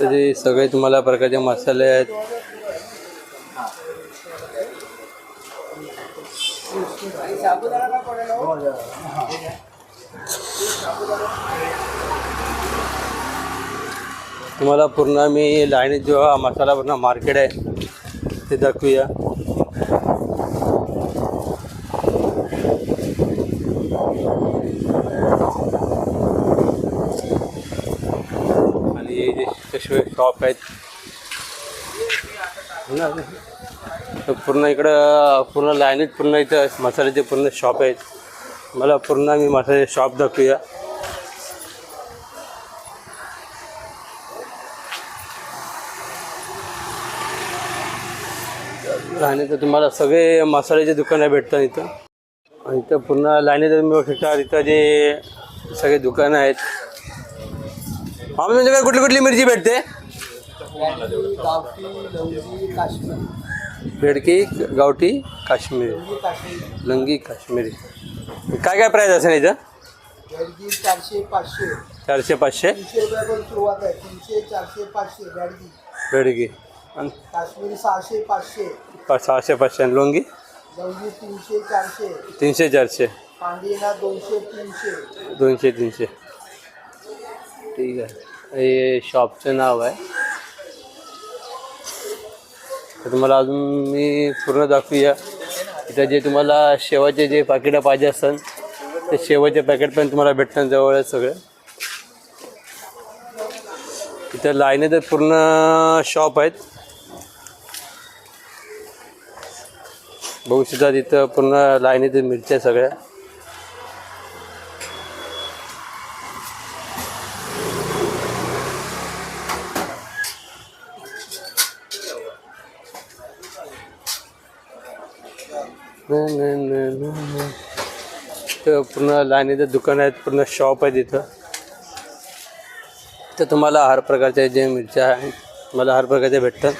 तरी सगळे तुम्हाला प्रकारचे मसाले आहेत. तुम्हाला पूर्ण मी लाईनीत जो हा मसाला पूर्ण मार्केट आहे ते दाखवूया. आणि हे जे कसे शॉप आहेत तर पूर्ण इकडं पूर्ण लाईनीत पूर्ण इथं मसाल्याचे पूर्ण शॉप आहेत. मला पूर्ण मी मसाल्याचे शॉप दाखवूया. आणि तर तुम्हाला सगळे मसाल्याचे दुकानं भेटतात इथं. आणि इथं पूर्ण लाईनीत तुम्ही बघू शकता. इथं जे सगळे दुकानं आहेत. म्हणजे काय कुठली कुठली मिरची भेटते? बेडकी, गावठी, काश्मीरी, लंगी काश्मीरी. काय काय प्राईस असेल इथं? 400-500. 400-500 सुरुवात आहे. 300-400-500 बेडकी. आणि काश्मीरी 600-500. 600-500 आणि लोंगी? लवंगी 300-400. 300-400. पांढरीला 200-300. 200-300. ठीक आहे. हे शॉपचं नाव आहे. तर तुम्हाला अजून मी पूर्ण दाखवूया. इथं जे तुम्हाला शेवाचे जे पॅकेटं पाहिजे असतात ते शेवाचे पॅकेट पण तुम्हाला भेटतात जवळ सगळं. इथं लाईनीत पूर्ण शॉप आहेत. बघू शकता तिथं पूर्ण लाईनीत मिरच्या सगळ्या. तर पूर्ण लाईनीत दुकान आहेत, पूर्ण शॉप आहे तिथं. तर तुम्हाला हर प्रकारच्या जे मिरच्या आहेत तुम्हाला हर प्रकारच्या भेटतात.